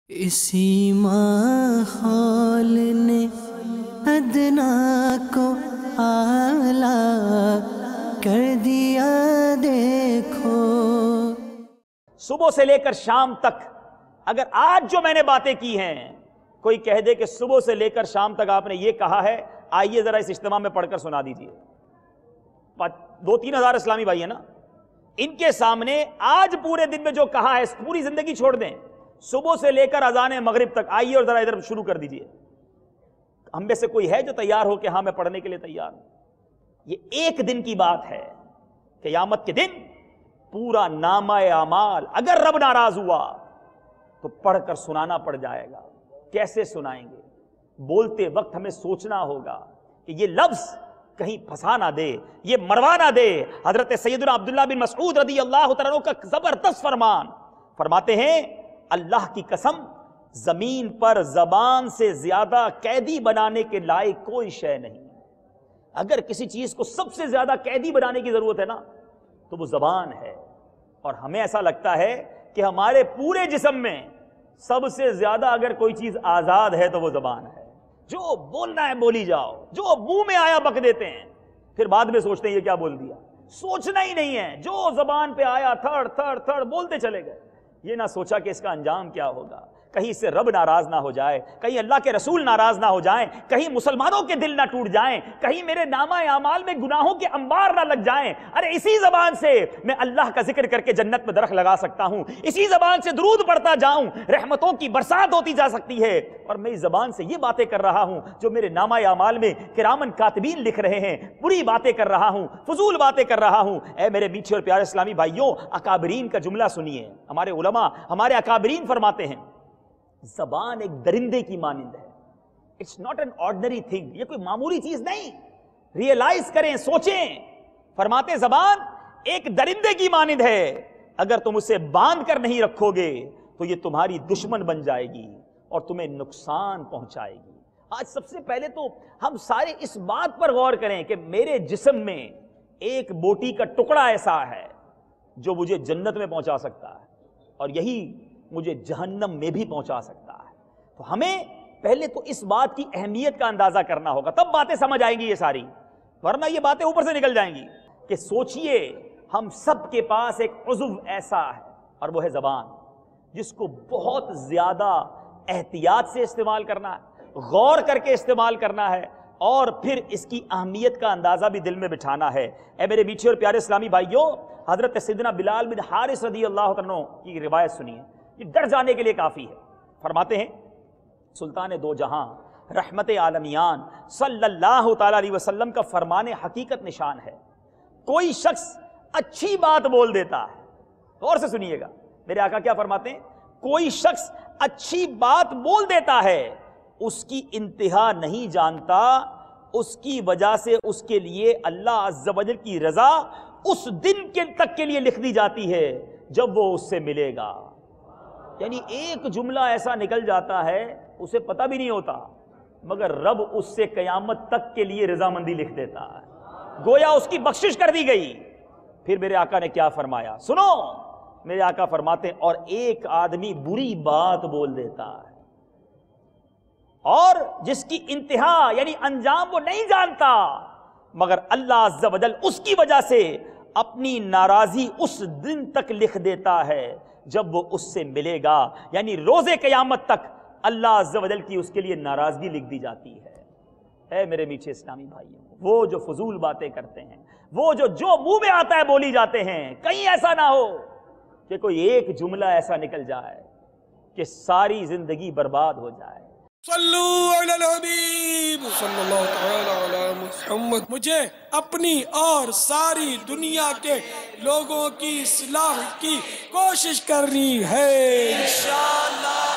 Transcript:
اسی ماحول نے ادنا کو اعلیٰ کر دیا دیکھو۔ صبح سے لے کر شام تک اگر آج جو میں نے باتیں کی ہیں کوئی کہہ دے کہ صبح سے لے کر شام تک آپ نے یہ کہا ہے، آئیے ذرا اس اجتماع میں پڑھ کر سنا دیجئے۔ 2-3 ہزار اسلامی بھائی ہیں نا، ان کے سامنے آج پورے دن میں جو کہا ہے پوری زندگی چھوڑ دیں، صبح سے لے کر اذان مغرب تک، آئیے اور ذرا ادھر شروع کر دیجئے۔ ہم میں سے کوئی ہے جو تیار ہو کہ ہاں میں پڑھنے کے لیے تیار ہوں؟ یہ ایک دن کی بات ہے، قیامت کے دن پورا نامہ اعمال اگر رب ناراض ہوا تو پڑھ کر سنانا پڑ جائے گا۔ کیسے سنائیں گے؟ بولتے وقت ہمیں سوچنا ہوگا کہ یہ لفظ کہیں پھنسا نہ دے، یہ مروا نہ دے۔ حضرت سیدنا عبداللہ بن مسعود رضی اللہ تعالیٰ عنہ کا زبردست فرمان، فرماتے ہیں اللہ کی قسم زمین پر زبان سے زیادہ قیدی بنانے کے لائق کوئی شے نہیں۔ اگر کسی چیز کو سب سے زیادہ قیدی بنانے کی ضرورت ہے نا تو وہ زبان ہے، اور ہمیں ایسا لگتا ہے کہ ہمارے پورے جسم میں سب سے زیادہ اگر کوئی چیز آزاد ہے تو وہ زبان ہے۔ جو بولنا ہے بولی جاؤ، جو منہ میں آیا بک دیتے ہیں، پھر بعد میں سوچتے ہیں یہ کیا بول دیا۔ سوچنا ہی نہیں ہے، جو زبان پہ آیا تھڑ تھڑ تھڑ بولتے چلے گئے، یہ نہ سوچا کہ اس کا انجام کیا ہوگا۔ کہیں اس سے رب ناراض نہ ہو جائے، کہیں اللہ کے رسول ناراض نہ ہو جائیں، کہیں مسلمانوں کے دل نہ ٹوٹ جائیں، کہیں میرے نامہ اعمال میں گناہوں کے انبار نہ لگ جائیں۔ ارے اسی زبان سے میں اللہ کا ذکر کر کے جنت میں درخت لگا سکتا ہوں، اسی زبان سے درود پڑھتا جاؤں، رحمتوں کی برسات ہوتی جا سکتی ہے، اور میں اس زبان سے یہ باتیں کر رہا ہوں جو میرے نامہ اعمال میں کرامن کاتبین لکھ رہے ہیں، بری باتیں کر رہا ہوں، فضول باتیں کر رہا ہوں۔ اے میرے میٹھے اور پیارے اسلامی بھائیوں، اکابرین کا جملہ سنیے، ہمارے علماء، ہمارے اکابرین فرماتے ہیں زبان ایک درندے کی مانند ہے۔ It's not an ordinary thing, یہ کوئی معمولی چیز نہیں۔ ریئلائز کریں، سوچیں۔ فرماتے زبان ایک درندے کی مانند ہے، اگر تم اسے باندھ کر نہیں رکھو گے تو یہ تمہاری دشمن بن جائے گی اور تمہیں نقصان پہنچائے گی۔ آج سب سے پہلے تو ہم سارے اس بات پر غور کریں کہ میرے جسم میں ایک بوٹی کا ٹکڑا ایسا ہے جو مجھے جنت میں پہنچا سکتا ہے، اور یہی مجھے جہنم میں بھی پہنچا سکتا ہے۔ تو ہمیں پہلے تو اس بات کی اہمیت کا اندازہ کرنا ہوگا، تب باتیں سمجھ آئیں گی یہ ساری، ورنہ یہ باتیں اوپر سے نکل جائیں گی۔ کہ سوچئے ہم سب کے پاس ایک عضو ایسا ہے، اور وہ ہے زبان، جس کو بہت زیادہ احتیاط سے استعمال کرنا ہے، غور کر کے استعمال کرنا ہے، اور پھر اس کی اہمیت کا اندازہ بھی دل میں بٹھانا ہے۔ اے میرے میٹھے اور پیارے اسلامی بھائیوں، حضرت سیدنا بلال بن حارث رضی اللہ عنہ کی روایت سنیے، یہ ڈر جانے کے لیے کافی ہے۔ فرماتے ہیں سلطان دو جہاں رحمت عالمیان صلی اللہ تعالی علیہ وسلم کا فرمان حقیقت نشان ہے، کوئی شخص اچھی بات بول دیتا ہے، غور سے سنیے گا، میرے آقا کیا فرماتے ہیں، کوئی شخص اچھی بات بول دیتا ہے، اس کی انتہا نہیں جانتا، اس کی وجہ سے اس کے لیے اللہ عز و جل کی رضا اس دن تک کے لیے لکھ دی جاتی ہے جب وہ اس سے ملے گا۔ یعنی ایک جملہ ایسا نکل جاتا ہے اسے پتہ بھی نہیں ہوتا، مگر رب اس سے قیامت تک کے لیے رضامندی لکھ دیتا ہے، گویا اس کی بخشش کر دی گئی۔ پھر میرے آقا نے کیا فرمایا، سنو، میرے آقا فرماتے ہیں اور ایک آدمی بری بات بول دیتا ہے، اور جس کی انتہا یعنی انجام وہ نہیں جانتا، مگر اللہ عز و جل اس کی وجہ سے اپنی ناراضی اس دن تک لکھ دیتا ہے جب وہ اس سے ملے گا، یعنی روز قیامت تک اللہ عز و جل کی اس کے لیے ناراضگی لکھ دی جاتی ہے۔ اے میرے میٹھے اسلامی بھائیوں، وہ جو فضول باتیں کرتے ہیں، وہ جو منہ میں آتا ہے بولی جاتے ہیں، کہیں ایسا نہ ہو کہ کوئی ایک جملہ ایسا نکل جائے کہ ساری زندگی برباد ہو جائے۔ صلو علی الحبیب صلی اللہ تعالی علی محمد۔ مجھے اپنی اور ساری دنیا کے لوگوں کی اصلاح کی کوشش کرنی ہے انشاءاللہ۔